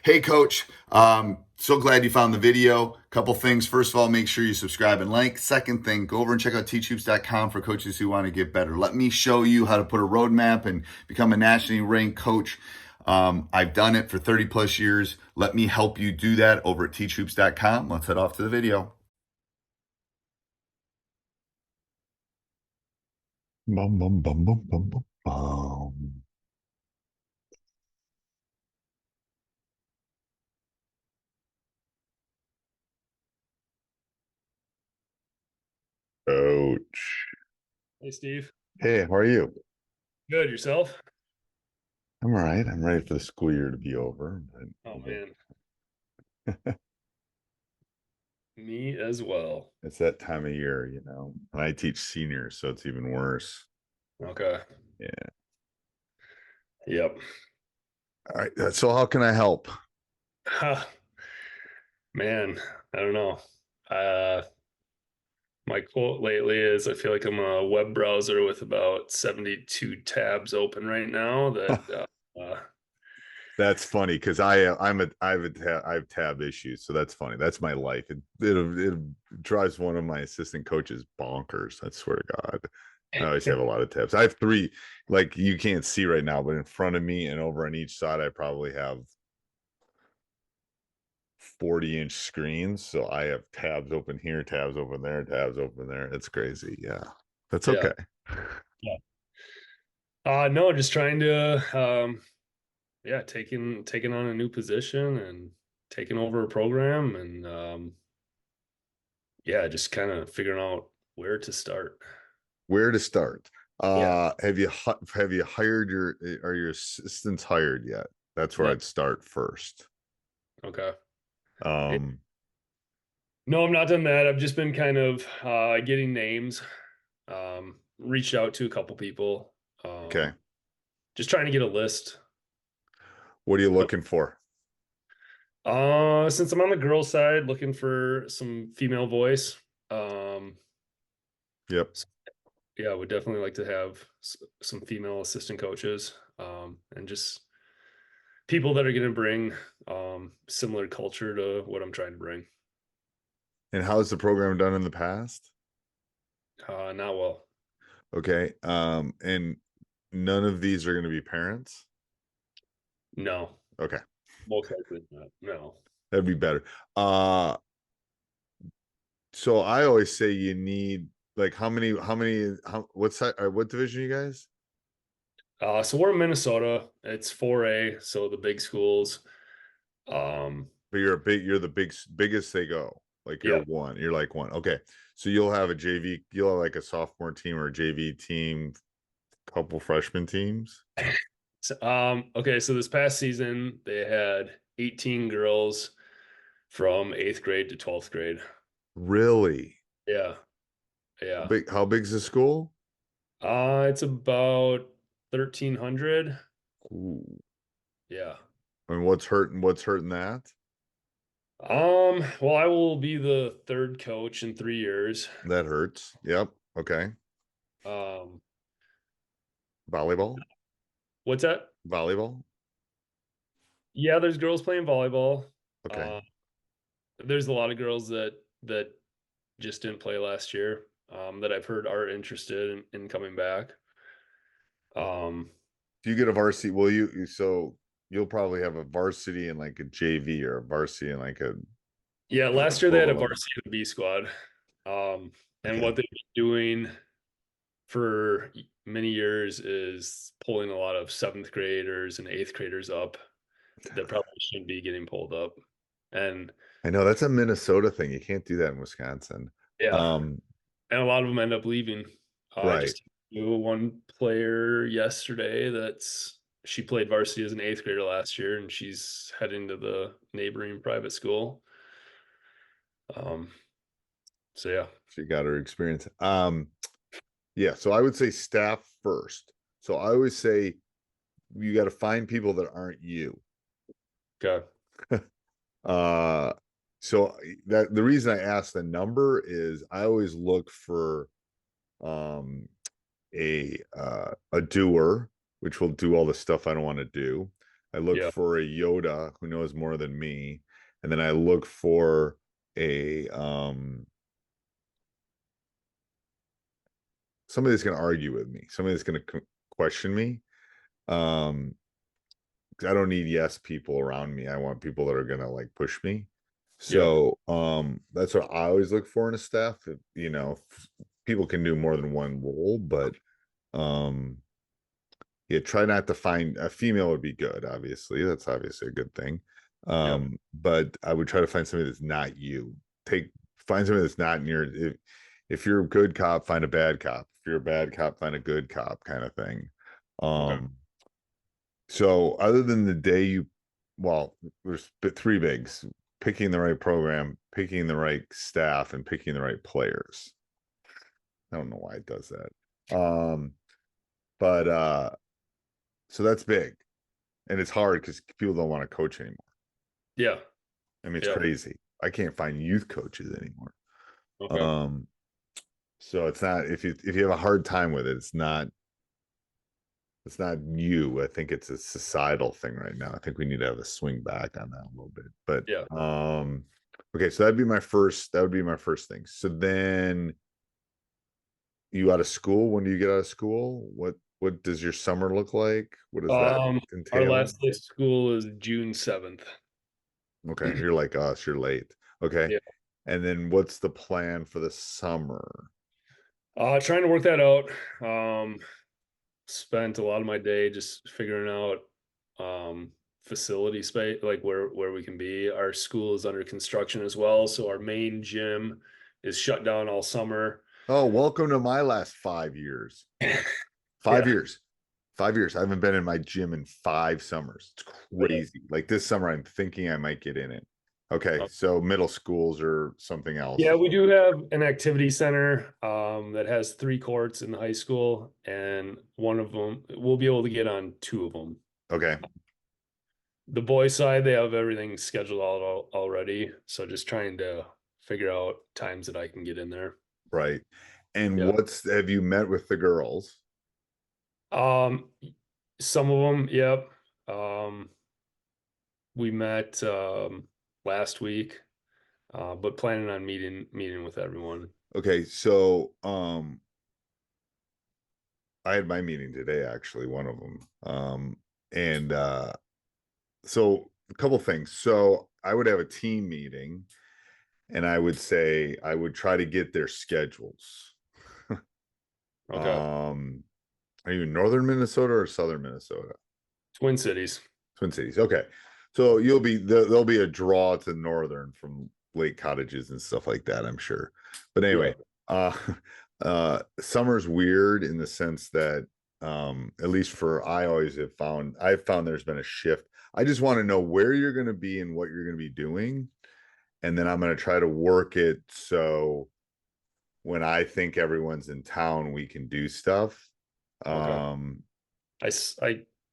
Hey, Coach. So glad you found the video. Couple things. First of all, make sure you subscribe and like. Second thing, go over and check out teachhoops.com for coaches who want to get better. Let me show you how to put a roadmap and become a nationally ranked coach. I've done it for 30 plus years. Let me help you do that over at teachhoops.com. Let's head off to the video. Bum, bum, bum, bum, bum, bum, bum. Ouch. Hey, Steve. Hey, how are you? Good. Yourself? I'm all right. I'm ready for the school year to be over. Oh, man. Me as well. It's that time of year, And I teach seniors, so it's even worse. Okay. Yeah. Yep. All right. So how can I help? Man, I don't know. Uh, my quote lately is I feel like I'm a web browser with about 72 tabs open right now That's funny because I have tab issues, so that's funny. That's my life. It drives one of my assistant coaches bonkers. I swear to God. I always have a lot of tabs. I have three, like you can't see right now, but in front of me and over on each side, I probably have 40-inch screens. So I have tabs open here, tabs open there, tabs open there. It's crazy. Yeah. That's yeah. okay. Yeah. No, just trying to taking on a new position and taking over a program and just kind of figuring out where to start. Where to start? Yeah. Have you hired are your assistants hired yet? That's where No. I'd start first. Okay. Um, No, I'm not done that. I've just been kind of getting names, reached out to a couple people, okay. just trying to get a list. What are you looking for? Since I'm on the girl side, looking for some female voice. Um, Yep. so, yeah, I would definitely like to have some female assistant coaches, and just people that are going to bring similar culture to what I'm trying to bring. And how's the program done in the past? Not well. Okay. And none of these are going to be parents. No, Okay. most likely not. No. That'd be better. Uh, so I always say you need like what division are you guys? So we're in Minnesota. It's 4A, so the big schools. But you're the biggest they go. Like Yeah. you're like one. Okay. So you'll have a JV, you'll have like a sophomore team or a JV team, couple freshman teams. Okay, so this past season they had 18 girls from 8th grade to 12th grade. Really? Yeah. Yeah. How big's the school? It's about 1,300. Ooh. Yeah. And what's hurting that? Well, I will be the third coach in 3 years. That hurts. Yep. Okay. Um, Volleyball? what's that? Volleyball? Yeah, there's girls playing volleyball. Okay. Uh, there's a lot of girls that just didn't play last year, that I've heard are interested in coming back. If you get a varsity, will so you'll probably have a varsity and like a JV or a varsity and like a Yeah, last year they had a 12-11. varsity and a B squad. And Okay. what they've been doing for many years is pulling a lot of 7th graders and 8th graders up that probably shouldn't be getting pulled up. And I know that's a Minnesota thing. You can't do that in Wisconsin. yeah, Um, and a lot of them end up leaving. I right. just knew one player yesterday she played varsity as an 8th grader last year, and she's heading to the neighboring private school. Um, so yeah. She got her experience. Yeah, so I would say staff first. So I always say you got to find people that aren't you. Okay. Uh so that the reason I ask the number is I always look for a doer, which will do all the stuff I don't want to do. I look Yeah. for a Yoda who knows more than me, and then I look for a somebody that's going to argue with me, somebody that's going to question me. Um, 'Cause I don't need yes people around me. I want people that are going to like push me. Yeah. So that's what I always look for in a staff. People can do more than one role, but um yeah, try not to find a female would be good, obviously. That's obviously a good thing. Yeah. But I would try to find somebody that's not you. Find somebody that's not in your if you're a good cop, find a bad cop. If you're a bad cop, find a good cop kind of thing. Okay. So other than the day well, there's three bigs: picking the right program, picking the right staff, and picking the right players. I don't know why it does that. But so that's big. And it's hard because people don't want to coach anymore. Yeah. I mean, it's Yeah. crazy. I can't find youth coaches anymore. Okay. So it's not if you have a hard time with it, it's not you. I think it's a societal thing right now. I think we need to have a swing back on that a little bit. But Yeah. okay, so that would be my first thing. So then you out of school? When do you get out of school? What does your summer look like? What does that Our entail? last day of school is June 7th. Okay, you're like us, you're late. Okay. Yeah. And then what's the plan for the summer? Trying to work that out. Spent a lot of my day just figuring out facility space, like where we can be. Our school is under construction as well, so our main gym is shut down all summer. Oh, welcome to my last 5 years. 5 Yeah. years. 5 years. I haven't been in my gym in 5 summers. It's crazy. Like this summer, I'm thinking I might get in it. Okay, so middle schools or something else. Yeah, we do have an activity center that has 3 courts in the high school, and one of them we'll be able to get on 2 of them. Okay. The boys' side, they have everything scheduled out already, so just trying to figure out times that I can get in there. Right. And Yeah. have you met with the girls? Um, some of them, yep. Um, we met last week, but planning on meeting with everyone. Okay, so I had my meeting today, actually, one of them. And so a couple things. So I would have a team meeting and I would say I would try to get their schedules. Okay. Are you in northern Minnesota or southern Minnesota? Twin Cities. Twin Cities. Okay. So there'll be a draw to northern from lake cottages and stuff like that, I'm sure. But Yeah. anyway, summer's weird in the sense that at least for I've found there's been a shift. I just want to know where you're going to be and what you're going to be doing, and then I'm going to try to work it so when I think everyone's in town we can do stuff. Okay. um I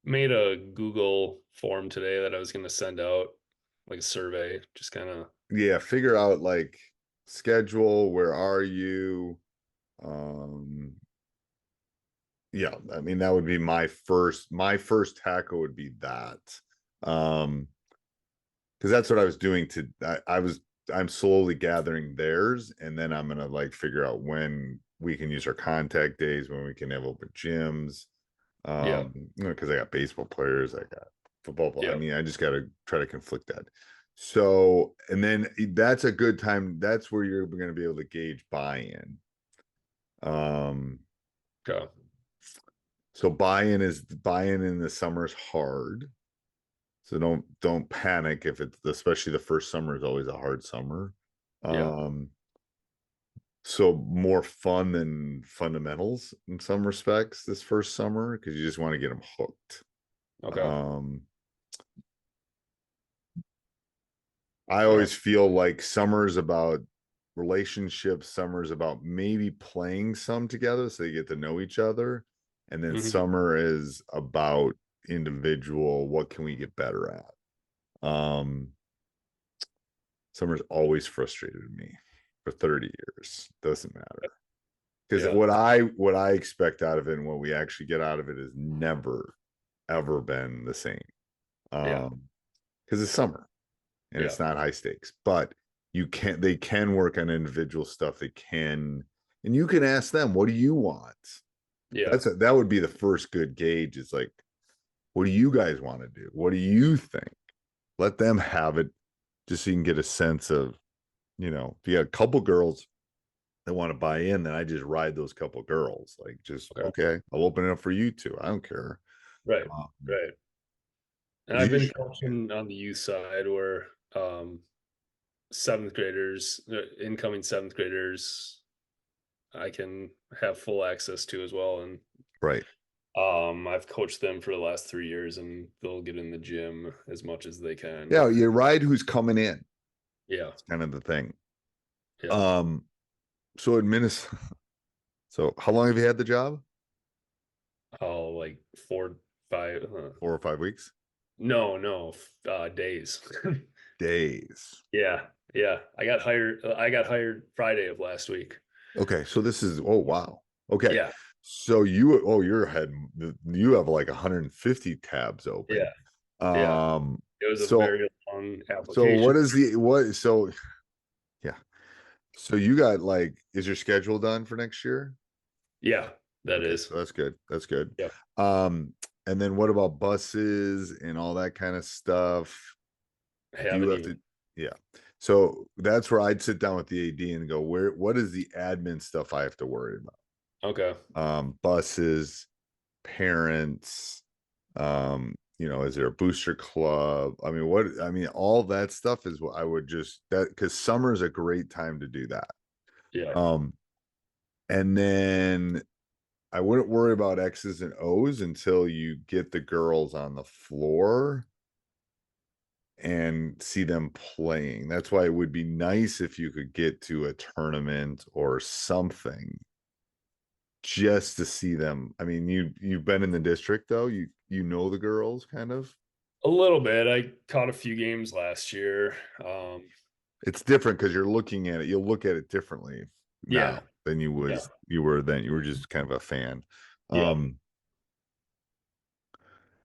made a Google form today that I was going to send out, like a survey, just kind of. yeah, figure out like schedule, where are you? um yeah, I mean that would be my first tackle would be that. Because that's what I was doing I'm slowly gathering theirs, and then I'm gonna like figure out when we can use our contact days, when we can have open gyms. Yeah. Because I got baseball players, I got football players. I Yeah. mean, I just gotta try to conflict that. So, and then that's a good time. That's where you're gonna be able to gauge buy-in. Um, Okay. so buy-in in the summer is hard. So don't panic if it's especially the first summer is always a hard summer. Yeah. So more fun than fundamentals in some respects this first summer because you just want to get them hooked. Okay. I All right. always feel like summer's about relationships, summer's about maybe playing some together so you get to know each other. And then Mhm. summer is about individual, what can we get better at? Summer's always frustrated me for 30 years. Doesn't matter. Because Yeah. what I expect out of it and what we actually get out of it has never ever been the same. Yeah. Because it's summer and Yeah. it's not high stakes, but they can work on individual stuff. And you can ask them, what do you want? Yeah. That would be the first good gauge. Is like, what do you guys want to do? What do you think? Let them have it, just so you can get a sense of, if you got a couple girls that want to buy in, then I just ride those couple girls. Like, just Okay. okay, I'll open it up for you two. I don't care. Right. Um, Right. And 'Cause I've been usually- coaching on the youth side where seventh graders, incoming seventh graders, I can have full access to as well. And right. I've coached them for the last 3 years, and they'll get in the gym as much as they can. Yeah, you ride who's coming in. Yeah. It's kind of the thing. Yeah. So in Minnesota, so how long have you had the job? Oh, like 4, 5. 4 or 5 weeks? No, days. Days. Yeah. Yeah. I got hired Friday of last week. Okay, so this is, oh wow. Okay. Yeah. So you have like 150 tabs open. Yeah. Yeah. Um It was a so very long so application. what is the what so yeah. So you got like, is your schedule done for next year? Yeah, that Okay, is. so that's good. That's good. Yep. And then what about buses and all that kind of stuff? I Do you haven't have even. to, yeah. So that's where I'd sit down with the AD and go, what is the admin stuff I have to worry about? Okay. Buses, parents, is there a booster club? All that stuff is what I would because summer is a great time to do that. Yeah. And then I wouldn't worry about X's and O's until you get the girls on the floor and see them playing. That's why it would be nice if you could get to a tournament or something just to see them. I mean, you've been in the district though. You know the girls kind of. A little bit. I caught a few games last year. It's different because you're looking at it. You'll look at it differently Yeah. now than you Yeah. were then. You were just kind of a fan. Yeah.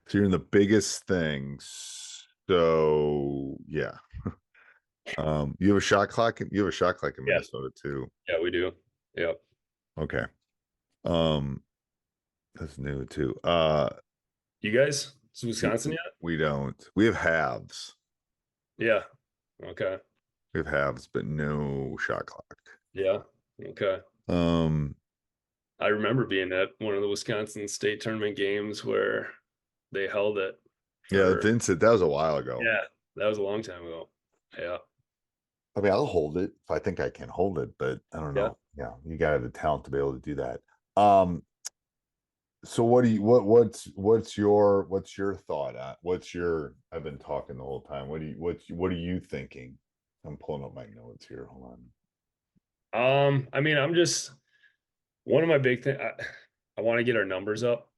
So you're in the biggest things. So yeah. You have a shot clock. You have a shot clock in Yeah. Minnesota too. Yeah, we do. Yeah. Okay. That's new too. You guys? Is Wisconsin yet? We don't. We have halves. Yeah. Okay. We have halves, but no shot clock. Yeah. Okay. I remember being at one of the Wisconsin state tournament games where they held it. Yeah, Vincent, that was a while ago. Yeah, that was a long time ago. Yeah. I mean, I'll hold it if I think I can hold it, but I don't know. Yeah, you gotta have the talent to be able to do that. So what's your thought on I've been talking the whole time. What are you thinking? I'm pulling up my notes here. Hold on. I mean, I'm just one of my big thing. I want to get our numbers up.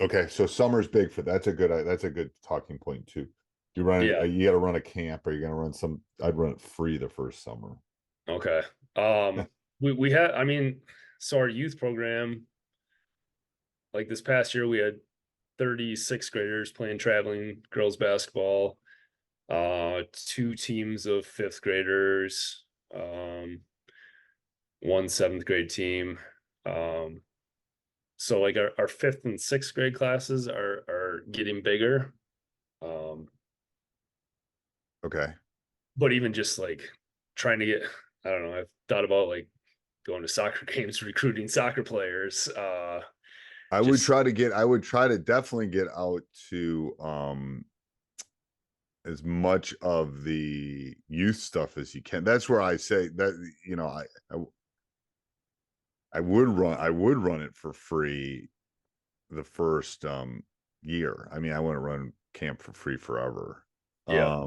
Okay, so summer's big for that's a good talking point too. You run Yeah. you got to run a camp, or you're gonna run I'd run it free the first summer. Okay. We had, I mean, so our youth program, like this past year, we had 36 graders playing traveling girls basketball, 2 teams of 5th graders, 1 7th grade team. So like our 5th and 6th grade classes are getting bigger. Okay. But even just like trying to get, I don't know, I've thought about like going to soccer games, recruiting soccer players. I would try to definitely get out to as much of the youth stuff as you can. That's where I say that, I would run it for free the first year. I mean, I wouldn't run camp for free forever. Yeah.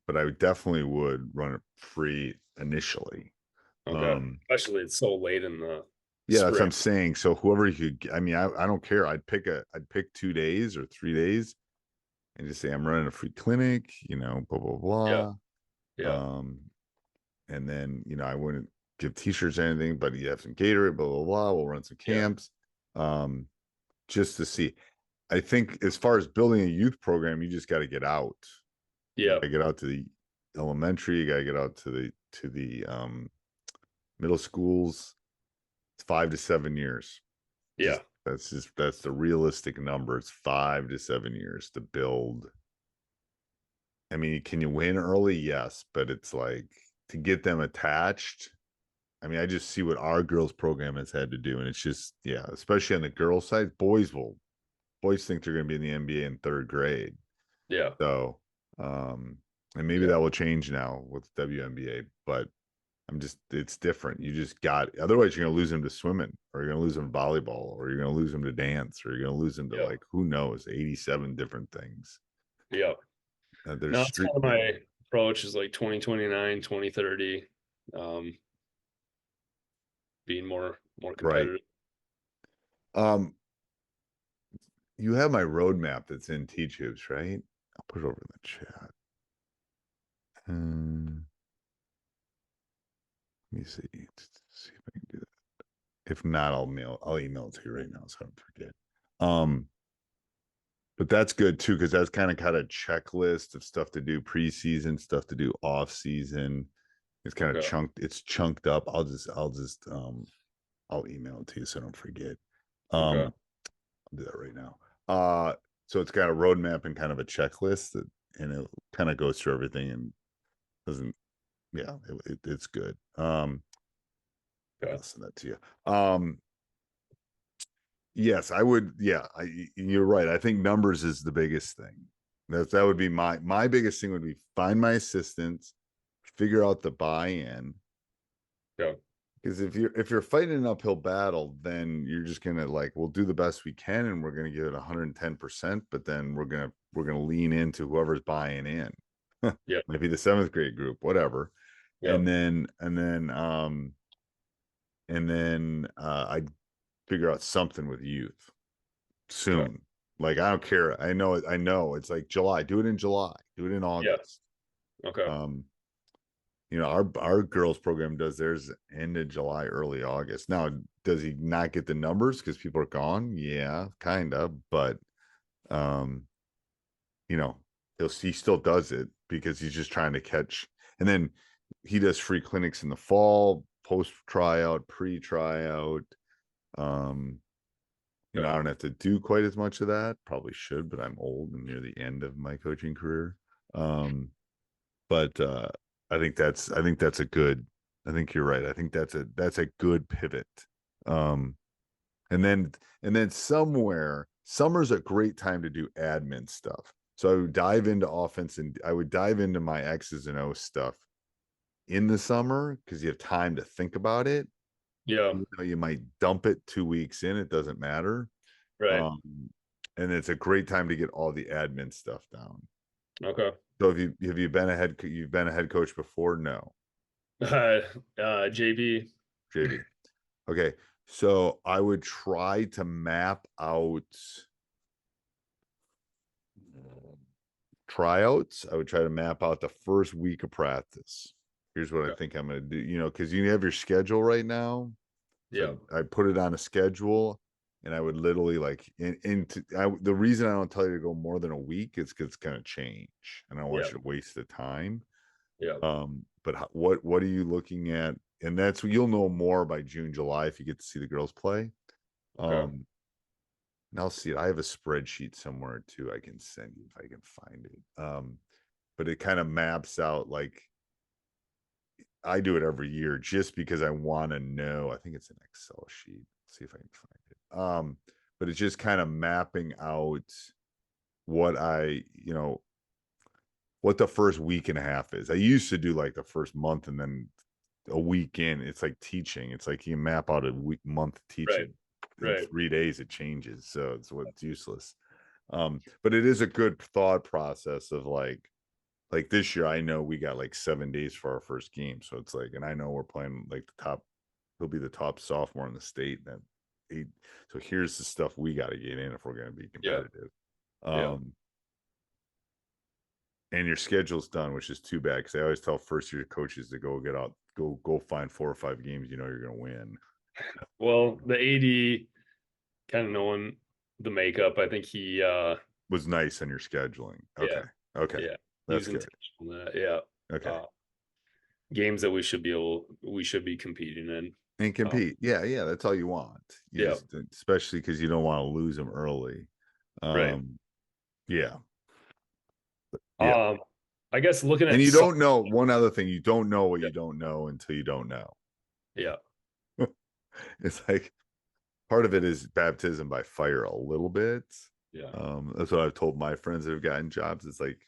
But I definitely would run it free initially. Okay. Especially it's so late in the Yeah, that's what spring. I'm saying. So whoever you could, I mean, I don't care. I'd pick 2 days or 3 days and just say I'm running a free clinic, blah blah blah. Yeah. And then I wouldn't give t-shirts or anything, but you have some Gatorade, blah blah blah. We'll run some camps, just to see. I think as far as building a youth program, you just got to get out. You Yeah. got to get out to the elementary. You got to get out to the middle schools. It's 5 to 7 years. Yeah. That's the realistic number. It's 5 to 7 years to build. I mean, can you win early? Yes, but it's like to get them attached. I mean, I just see what our girls program has had to do, and it's just, yeah, especially on the girls side, boys think they're going to be in the NBA in 3rd grade. Yeah. So, and maybe that will change now with WNBA, but it's different. You just otherwise you're going to lose them to swimming, or you're going to lose them to volleyball, or you're going to lose them to dance, or you're going to lose them to like, who knows, 87 different things. Yeah. There's No, that's kind of my approach is like 2029, 2030, being more competitive. Right. You have my roadmap that's in Teachhoops, right? I'll put it over in the chat. Let me see. See if I can do that. If not, I'll email it to you right now so I don't forget. But that's good too, because that's kind of a checklist of stuff to do preseason, stuff to do off season. It's kind of chunked up. I'll email it to you so I don't forget. I'll do that right now. So it's got a roadmap and kind of a checklist and it kind of goes through everything and doesn't, it's good. I'll send that to you. Yes, I would. Yeah, you're right. I think numbers is the biggest thing. That would be my biggest thing would be find my assistants, figure out the buy-in. Yeah. Because if you're fighting an uphill battle, then you're just gonna we'll do the best we can and we're gonna give it 110%, but then we're gonna lean into whoever's buying in. Yeah. Maybe the 7th grade group, whatever. Yeah. And then I'd figure out something with youth soon. Okay. Like, I don't care. I know it's like July. Do it in July. Do it in August. Yeah. Okay. Our girls program does theirs end of July, early August. Now, does he not get the numbers because people are gone? Yeah, kind of. But he still does it because he's just trying to catch. And then he does free clinics in the fall, post tryout, pre tryout. I don't have to do quite as much of that. Probably should, but I'm old and near the end of my coaching career. But I think that's a good. I think you're right. I think that's a good pivot. And then summer's a great time to do admin stuff. So I would dive into offense and I would dive into my X's and O's stuff in the summer because you have time to think about it. Yeah. You might dump it 2 weeks in, it doesn't matter. Right. And it's a great time to get all the admin stuff down. Okay. So have you been you've been a head coach before? No. JV. Okay. So I would try to map out tryouts. I would try to map out the first week of practice. Here's what I think I'm going to do, because you have your schedule right now. So I put it on a schedule and I would literally the reason I don't tell you to go more than a week is because it's going to change and I don't want you to waste the time. Yeah. But what are you looking at? And that's you'll know more by June, July if you get to see the girls play. And I'll see it. I have a spreadsheet somewhere too. I can send you if I can find it. But it kind of maps out I do it every year just because I want to know. I think it's an Excel sheet. Let's see if I can find it. But it's just kind of mapping out what what the first week and a half is. I used to do the first month and then a week in. It's like teaching. It's like you map out a month teaching. Right. In 3 days it changes. So it's useless. But it is a good thought process of like this year, I know we got 7 days for our first game. So it's and I know we're playing he'll be the top sophomore in the state. And so here's the stuff we got to get in if we're going to be competitive. And your schedule's done, which is too bad because I always tell first year coaches to go find 4 or 5 games you're going to win. Well, the AD kind of knowing the makeup. I think he Was nice on your scheduling. yeah, Okay. Okay. yeah. He That's was good. intentional in that. Yeah. Okay. Games that we should be competing in. And compete. Yeah, yeah, that's all you want. You Yeah. just, especially because you don't want to lose them early. Right. Yeah, yeah. Um, I guess looking And at you some, don't know one other thing, you don't know what you don't know until you don't know. yeah, It's like part of it is baptism by fire a little bit. yeah, That's what I've told my friends that have gotten jobs. It's like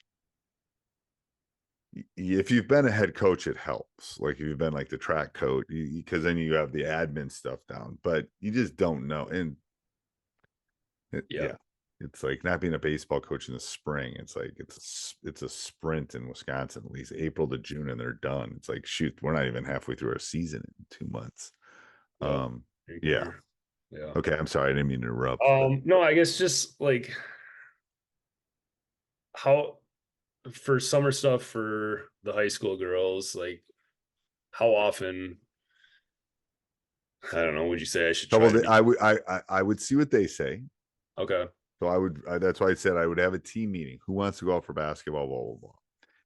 if you've been a head coach, it helps. Like if you've been like the track coach, because then you have the admin stuff down, but you just don't know. And yeah. yeah, it's like not being a baseball coach in the spring. It's like it's a sprint in Wisconsin, at least April to June, and they're done. It's like shoot, we're not even halfway through our season in 2 months. Yep. Yeah. Yeah. Okay, I'm sorry, I didn't mean to interrupt. No, I guess just like how for summer stuff for the high school girls, like how often, I don't know, would you say I should try to be I would see what they say. okay? So that's why I said I would have a team meeting. Who wants to go out for basketball? Blah blah blah.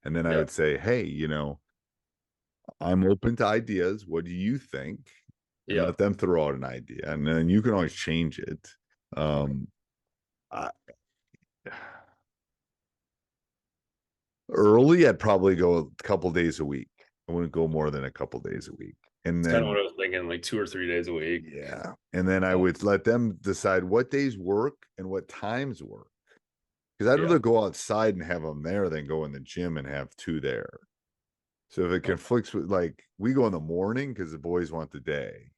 And then I Yeah, would say, hey, I'm open to ideas. What do you think? And yeah, let them throw out an idea, and then you can always change it. okay. I, early, I'd probably go a couple days a week. I wouldn't go more than a couple days a week. And It's kind of what then, I was thinking, like 2 or 3 days a week. yeah. And then I would let them decide what days work and what times work. Because I'd Yeah, rather go outside and have them there than go in the gym and have two there. So if it okay. conflicts with, like, we go in the morning because the boys want the day.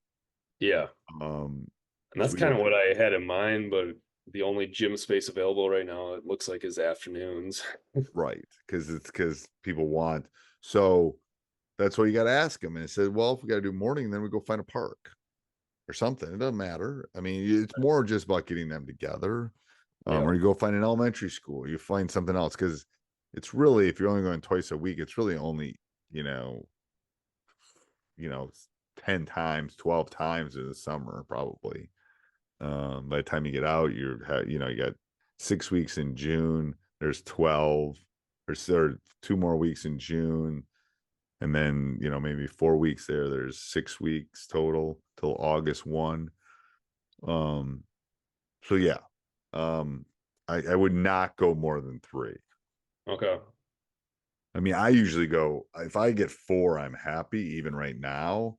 Yeah, Um, and so that's we kind go of what I had in mind, but the only gym space available right now, it looks like, is afternoons. right because people want. So that's what you got to ask them. And it said, well, if we got to do morning, then we go find a park or something. It doesn't matter. I mean, it's more just about getting them together. Yeah, Or you go find an elementary school, you find something else because it's really, if you're only going twice a week, it's really only, you know, you know, 10 times, 12 times in the summer, probably. By the time you get out, you got 6 weeks in June, there's 12, there are 2 more weeks in June, and then, maybe 4 weeks there's 6 weeks total till August 1. Um, so yeah, I would not go more than 3. okay. I mean, I usually go, if I get 4, I'm happy, even right now.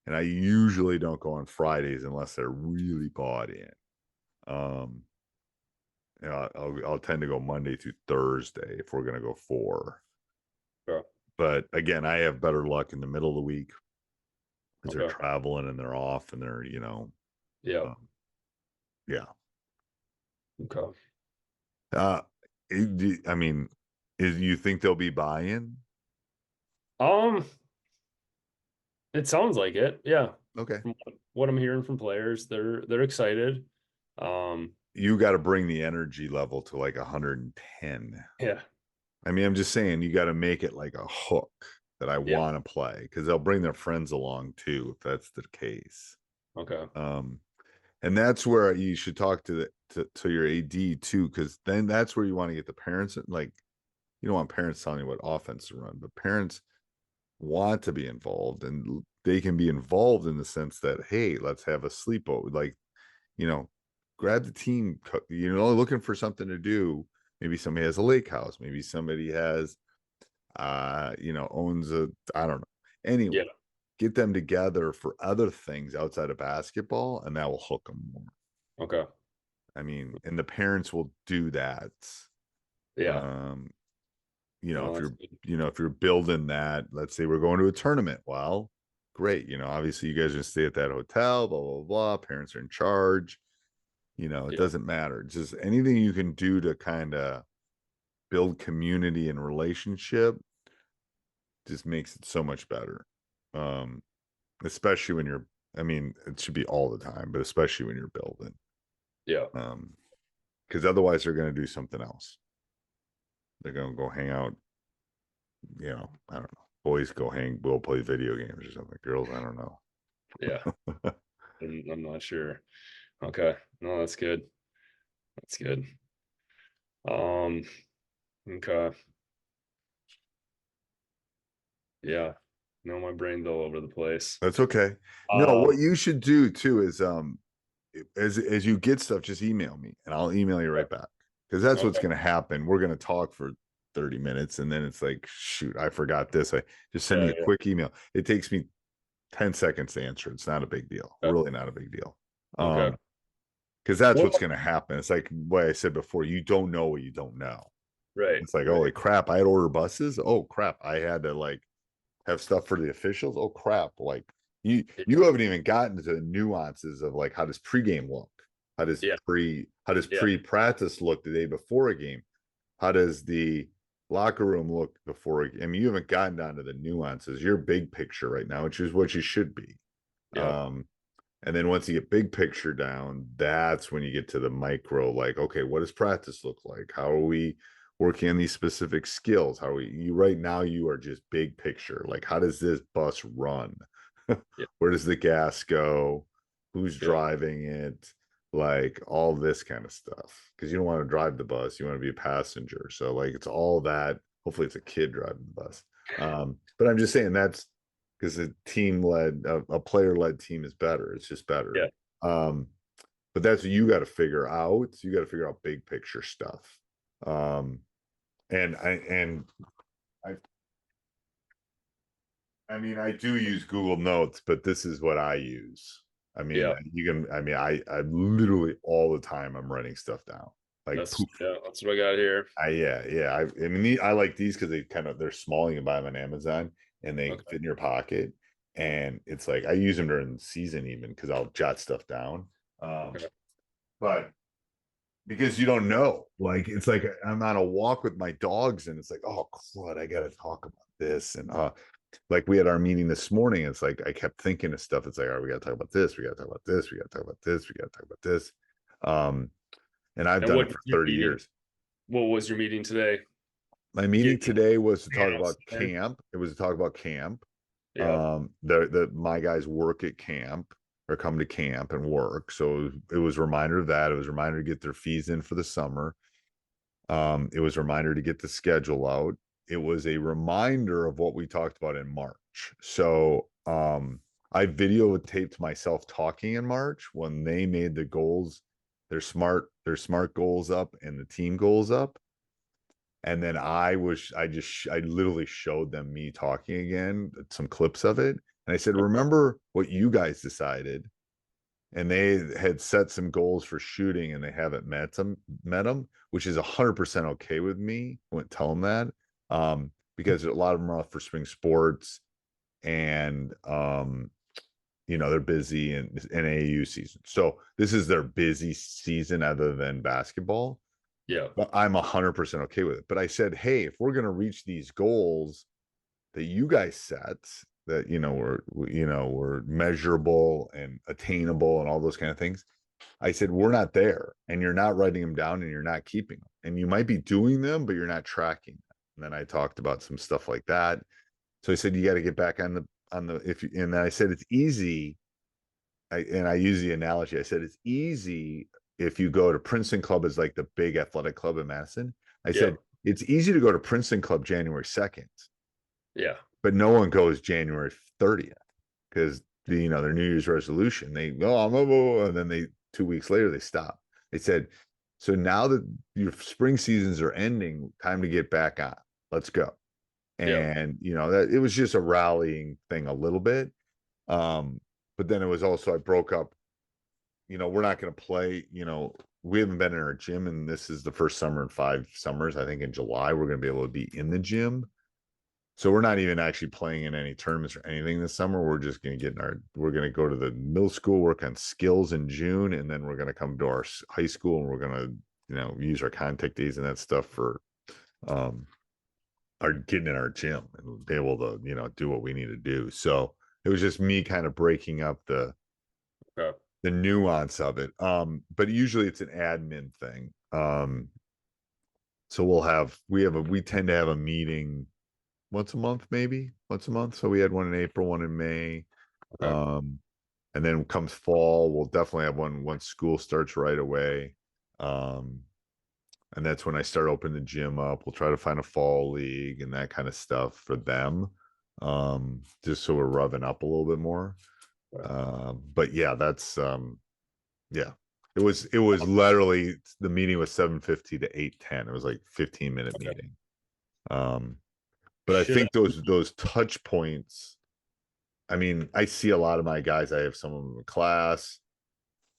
And I usually don't go on Fridays unless they're really bought in. Um, I'll tend to go Monday through Thursday if we're gonna go 4. Okay. But again, I have better luck in the middle of the week because they're Okay. traveling and they're off and they're, Yeah. yeah. Okay. Uh, I mean, you think they'll be buy-in? Um, it sounds like it. Yeah. Okay. From what I'm hearing from players, they're excited. Um, You got to bring the energy level to like 110. yeah. I mean, I'm just saying you got to make it like a hook that I Yeah. want to play because they'll bring their friends along too if that's the case. Okay. And that's where you should talk to your AD too, because then that's where you want to get the parents. Like, you don't want parents telling you what offense to run, but parents want to be involved, and they can be involved in the sense that, hey, let's have a sleepover. Like, grab the team. Looking for something to do. Maybe somebody has a lake house. Maybe somebody has, owns a, I don't know. Anyway, Yeah. get them together for other things outside of basketball, and that will hook them more. Okay. I mean, and the parents will do that. Yeah. Um, No, if that's you're, good. if you're building that, let's say we're going to a tournament. Well, great. Obviously you guys are gonna stay at that hotel, blah, blah, blah. Parents are in charge. It Yeah. doesn't matter. Just anything you can do to kind of build community and relationship just makes it so much better. Um, especially when you're, I mean, it should be all the time, but especially when you're building. Yeah. Because otherwise they're going to do something else. They're going to go hang out. I don't know. Boys will play video games or something. Girls, I don't Yeah. I'm not sure. Okay. No, that's good. That's good. Okay. Yeah. No, my brain's all over the place. That's okay. No, Um, what you should do too is as you get stuff, just email me and I'll email you right back. Because that's what's okay. gonna happen. We're gonna talk for 30 minutes and then it's like, shoot, I forgot this. I just send me a Yeah. quick email. It takes me 10 seconds to answer. It's not a big deal. Yeah. Really not a big deal. Okay. Because that's what's Well, gonna happen. It's like what I said before, you don't know what you don't know. right. It's like, Right. holy crap, I had to order buses. Oh crap, I had to like have stuff for the officials. Oh crap, like you haven't even gotten to the nuances of like how does pregame look? Yeah. How does Yeah. pre-practice look the day before a game? How does the locker room look before a game? I mean, you haven't gotten down to the nuances. You're big picture right now, which is what you should be. Yeah. And then once you get big picture down, that's when you get to the micro, like, okay, what does practice look like? How are we working on these specific skills? How are we, you right now, you are just big picture. Like, how does this bus run? Yeah. Where does the gas go? Who's Yeah. driving it? Like all this kind of stuff. Because you don't want to drive the bus, you want to be a passenger. So, like, it's all that. Hopefully, it's a kid driving the bus. But I'm just saying that's because a team led, a player led team is better. It's just better. Yeah. Um, but that's what you got to figure out. You got to figure out big picture stuff. Um, and I mean, I do use Google Notes, but this is what I use. I mean, Yeah. you can, I mean, I literally all the time I'm writing stuff down. Like poof. That's what I got here. Yeah. I mean, I like these because they're small. You can buy them on Amazon and they Okay. fit in your pocket. And it's like I use them during the season even because I'll jot stuff down. Okay. But because you don't know, like it's like I'm on a walk with my dogs and it's like, oh crud, I got to talk about this and like we had our meeting this morning. It's like I kept thinking of stuff. It's like, all right, we got to talk about this. We got to talk about this. We got to talk about this. We got to talk about this. And I've And done what it for your 30 meeting? years. What was your meeting today? My meeting Get today was to talk panels about in. camp. It was to talk about camp. Yeah. My guys work at camp or come to camp and work. So it was a reminder of that. It was a reminder to get their fees in for the summer. It was a reminder to get the schedule out. It was a reminder of what we talked about in March. So I videotaped myself talking in March when they made the goals, their smart goals up and the team goals up. And then I literally showed them me talking again, some clips of it. And I said, remember what you guys decided. And they had set some goals for shooting and they haven't met them, which is 100% okay with me. I wouldn't tell them that. Because a lot of them are off for spring sports and, they're busy in AAU season. So this is their busy season other than basketball. Yeah. But I'm 100% okay with it. But I said, hey, if we're going to reach these goals that you guys set, that were measurable and attainable and all those kind of things, I said we're not there, and you're not writing them down, and you're not keeping them, and you might be doing them, but you're not tracking them. And then I talked about some stuff like that. So I said you got to get back on the and then I said it's easy. I use the analogy. I said it's easy if you go to Princeton Club is like the big athletic club in Madison. I Yeah. said it's easy to go to Princeton Club January 2nd, Yeah. but no one goes January 30th because their New Year's resolution. They go, and then 2 weeks later they stop. They said, so now that your spring seasons are ending, time to get back on. Let's go. Yeah. And that it was just a rallying thing a little bit. But then it was also I broke up. We're not going to play. We haven't been in our gym, and this is the first summer in 5 summers. I think in July we're going to be able to be in the gym. So we're not even actually playing in any tournaments or anything this summer. We're just going to we're going to go to the middle school, work on skills in June, and then we're going to come to our high school and we're going to, use our contact days and that stuff for our getting in our gym and be able to, do what we need to do. So it was just me kind of breaking up the nuance of it. But usually it's an admin thing. So we tend to have a meeting once a month, maybe once a month. So we had one in April, one in May. Okay. And then comes fall, we'll definitely have one once school starts right away. And that's when I start opening the gym up. We'll try to find a fall league and that kind of stuff for them. Just so we're rubbing up a little bit more. But yeah, that's yeah. It was literally, the meeting was 7:50 to 8:10. It was like 15-minute Okay. meeting. But I Should think those touch points, I mean, I see a lot of my guys. I have some of them in class.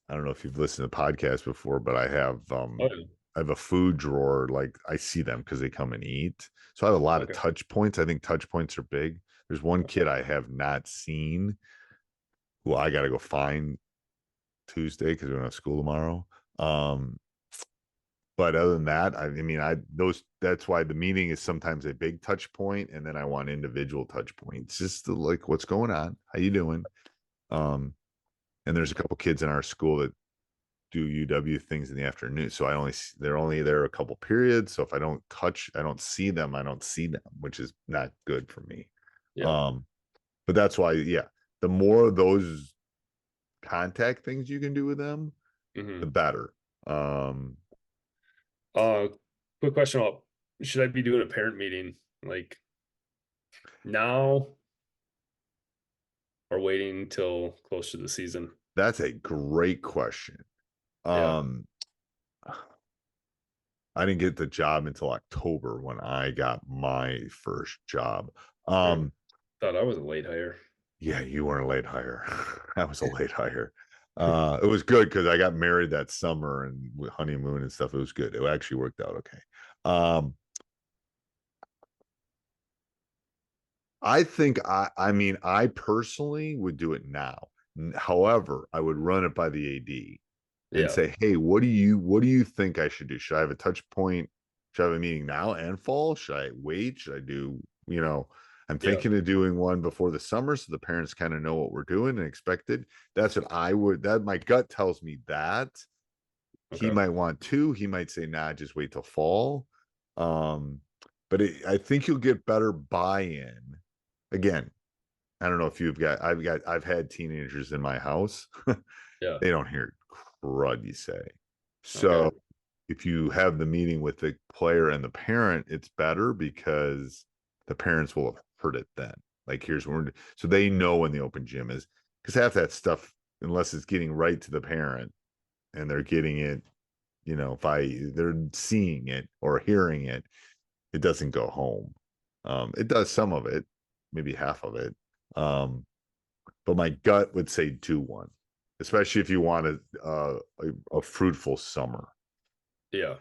I don't know if you've listened to podcasts before, but I have yeah. I have a food drawer. Like, I see them because they come and eat. So I have a lot of Okay. touch points. I think touch points are big. There's one kid I have not seen who I got to go find Tuesday because we're going to have school tomorrow. But other than that, I mean, that's why the meeting is sometimes a big touch point, and then I want individual touch points, just to, like, what's going on, how you doing? And there's a couple kids in our school that do UW things in the afternoon, so they're only there a couple periods. So if I don't see them, which is not good for me. Yeah. But that's why, yeah, the more of those contact things you can do with them, the better. Quick question about, should I be doing a parent meeting like now or waiting until close to the season? That's a great question. Yeah. I didn't get the job until October when I got my first job. Thought I was a late hire. Yeah, you weren't a late hire. I was a late hire. It was good because I got married that summer and with honeymoon and stuff. It was good. It actually worked out okay. I think I mean, I personally would do it now. However, I would run it by the AD and Yeah. say, hey, what do you think I should do? Should I have a touch point? Should I have a meeting now and fall? Should I wait? Should I do, I'm Yeah. thinking of doing one before the summer so the parents kind of know what we're doing and expected. That's what my gut tells me that. He Okay. might want to, he might say, nah, just wait till fall. But I think you'll get better buy-in. Again, I don't know if I've had teenagers in my house. Yeah. They don't hear crud you say. So Okay. if you have the meeting with the player and the parent, it's better because the parents will have heard it then. Like, here's where, so they know when the open gym is, because half that stuff, unless it's getting right to the parent and they're getting it, they're seeing it or hearing it, it doesn't go home. It does some of it, maybe half of it. But my gut would say do one, especially if you want a fruitful summer. Yeah.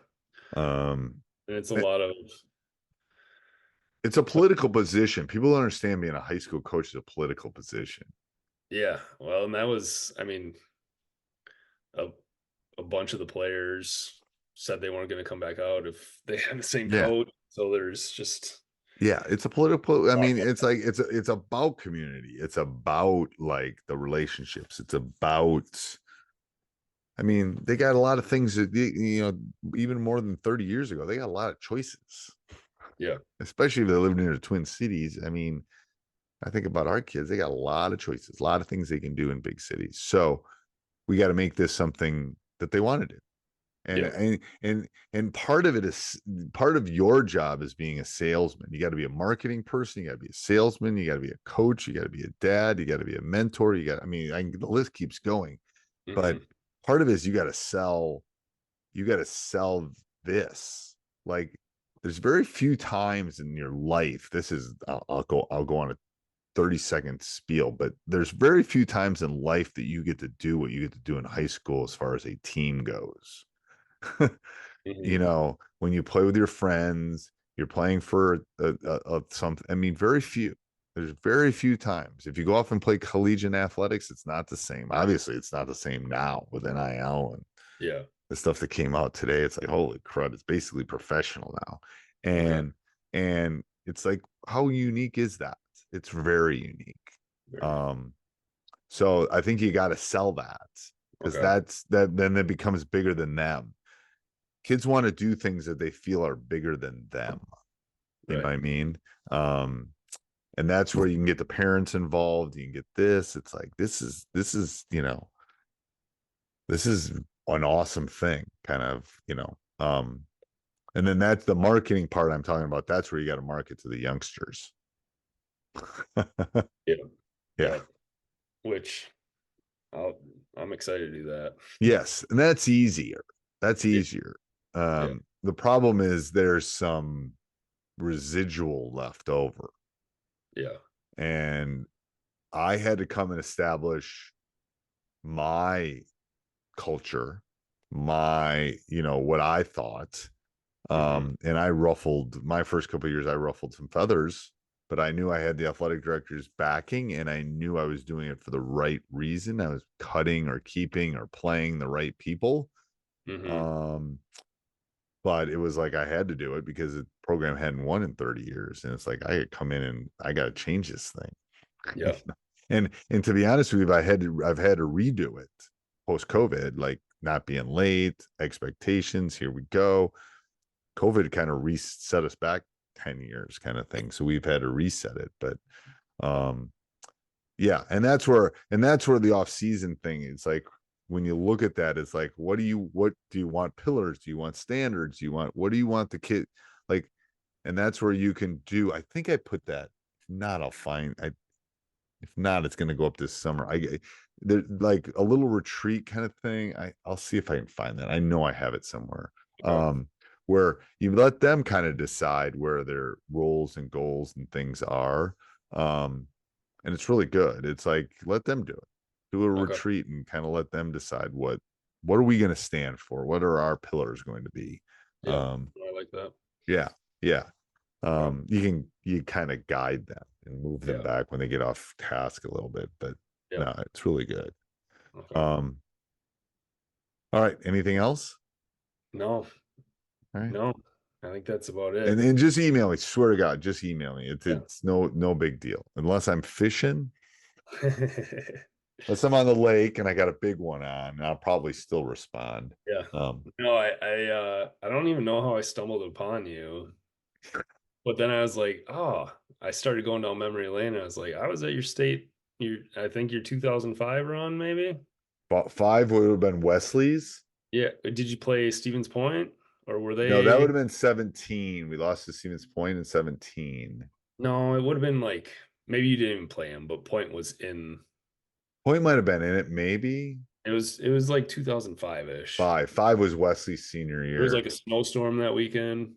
And it's a lot of, it's a political position. People don't understand being a high school coach is a political position. yeah. Well, and that was, I mean, a bunch of the players said they weren't going to come back out if they had the same coach. So there's just, yeah, it's a political. I mean, it's like it's about community. It's about, like, the relationships. It's about. I mean, they got a lot of things that, even more than 30 years ago, they got a lot of choices. yeah. Especially if they live near the Twin Cities. I mean, I think about our kids; they got a lot of choices, a lot of things they can do in big cities. So we got to make this something that they want to do. And part of it is, part of your job is being a salesman. You got to be a marketing person, you got to be a salesman, you got to be a coach, you got to be a dad, you got to be a mentor, the list keeps going. But part of it is you got to sell this. Like, there's very few times in your life, this is, I'll go on a 30-second spiel, but there's very few times in life that you get to do what you get to do in high school as far as a team goes. When you play with your friends, you're playing for something. I mean, there's very few times. If you go off and play collegiate athletics, it's not the same. Obviously, it's not the same now with NIL and the stuff that came out today. It's like, holy crud, it's basically professional now. And it's like, how unique is that? It's very unique. So I think you got to sell that, because then it becomes bigger than them. Kids want to do things that they feel are bigger than them. You know what I mean? And that's where you can get the parents involved. You can get this. It's like, this is an awesome thing, kind of, and then that's the marketing part I'm talking about. That's where you got to market to the youngsters. Yeah. Yeah. Which I'm excited to do that. Yes. And that's easier. That's Yeah. easier. The problem is there's some residual left over. Yeah. And I had to come and establish my culture, my, what I thought. And I ruffled my first couple of years, I ruffled some feathers, but I knew I had the athletic director's backing, and I knew I was doing it for the right reason. I was cutting or keeping or playing the right people. But it was like I had to do it because the program hadn't won in 30 years. And it's like I could come in and I got to change this thing. Yeah. And to be honest with you, I've had to redo it post-COVID, like not being late, expectations, here we go. COVID kind of reset us back 10 years kind of thing. So we've had to reset it. But yeah, and that's where the off-season thing, it's like when you look at that, it's like, what do you want? Pillars? Do you want standards? What do you want the kid like? And that's where you can do, I think I put that, if not, if not, it's going to go up this summer. There's like a little retreat kind of thing. I'll see if I can find that. I know I have it somewhere. Okay. Where you let them kind of decide where their roles and goals and things are. And it's really good. It's like, let them do it. Do a retreat and kind of let them decide what are we going to stand for? What are our pillars going to be? Yeah. I like that. Yeah. Yeah. You kind of guide them and move them back when they get off task a little bit, but no, it's really good. Okay. All right. Anything else? No. All right. No, I think that's about it. And just email me. Swear to God, just email me. It's no big deal. Unless I'm fishing. Unless I'm on the lake and I got a big one on, I'll probably still respond. Yeah. No, I don't even know how I stumbled upon you. But then I was like, oh, I started going down memory lane. And I was like, I was at I think your 2005 run, maybe. About 5 would have been Wesley's. Yeah. Did you play Stevens Point, or were they? No, that would have been 17. We lost to Stevens Point in 17. No, it would have been like, maybe you didn't even play him, but Point was in. Point might have been in it, maybe. It was like 2005-ish. Five was Wesley's senior year. It was like a snowstorm that weekend.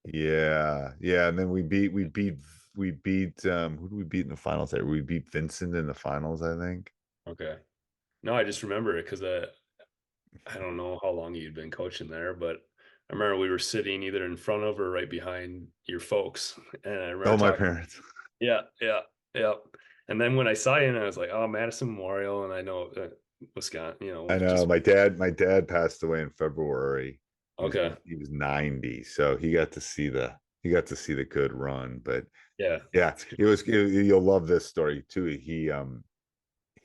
Yeah. And then we beat who did we beat in the finals there? We beat Vincent in the finals, I think. Okay. No, I just remember it because I don't know how long you'd been coaching there, but I remember we were sitting either in front of or right behind your folks. And I remember my parents. Yeah. And then when I saw you, and I was like, oh, Madison Memorial, and I know Wisconsin, I know my dad passed away in February. Okay. He was 90, so he got to see the good run. But yeah, you'll love this story too. He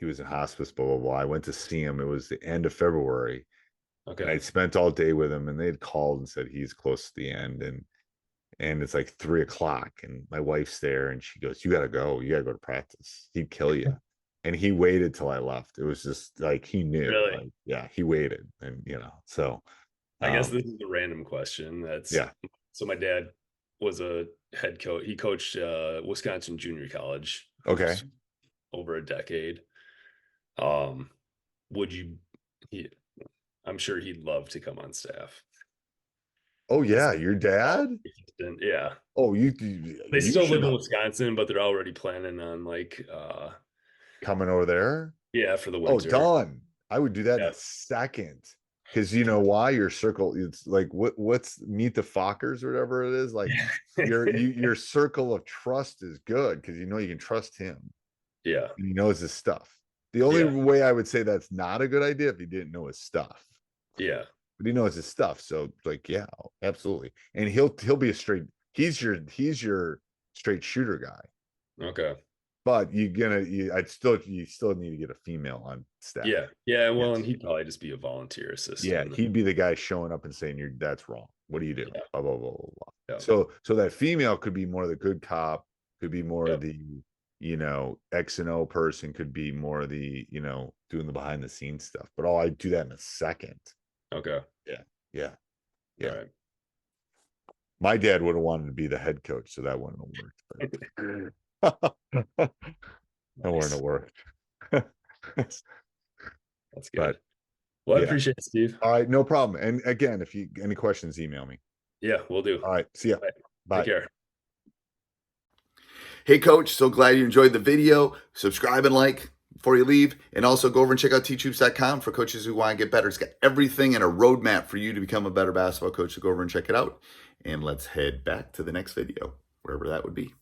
was in hospice, blah blah blah. I went to see him. It was the end of February. Okay. And I spent all day with him, and they'd called and said he's close to the end, and it's like 3:00, and my wife's there, and she goes, you gotta go to practice. He'd kill you. And he waited till I left. It was just like he knew. Really? Like, yeah, he waited. And so I guess this is a random question. So my dad was a head coach. He coached Wisconsin Junior College. Okay. Over a decade. I'm sure he'd love to come on staff. Oh yeah, your dad? Yeah. Oh, they still live in Wisconsin, but they're already planning on coming over there. Yeah, for the winter. Oh, done. I would do that in a second. Because you know why? Your circle, it's like what's Meet the Fockers or whatever it is. Like your circle of trust is good because you can trust him. Yeah. And he knows his stuff. The only way I would say that's not a good idea if he didn't know his stuff. Yeah. But he knows his stuff. So yeah, absolutely. And he'll be he's your straight shooter guy. Okay. But you still need to get a female on staff. Yeah. Well, and he'd probably just be a volunteer assistant. Yeah, he'd be the guy showing up and saying, that's wrong. What do you do? Yeah. Blah, blah, blah, blah. Yeah. So that female could be more the good cop, could be more the X and O person could be more the, doing the behind the scenes stuff. But I do that in a second. Okay. Yeah. All right. My dad would have wanted to be the head coach, so that wouldn't have worked. That wouldn't have worked. That's good. But well, I appreciate it, Steve. All right, no problem. And again, if you any questions, email me. Yeah, we'll do. All right, see ya. Bye. Take care. Hey, Coach, so glad you enjoyed the video. Subscribe and like before you leave. And also go over and check out Teachhoops.com for coaches who want to get better. It's got everything and a roadmap for you to become a better basketball coach. So go over and check it out. And let's head back to the next video, wherever that would be.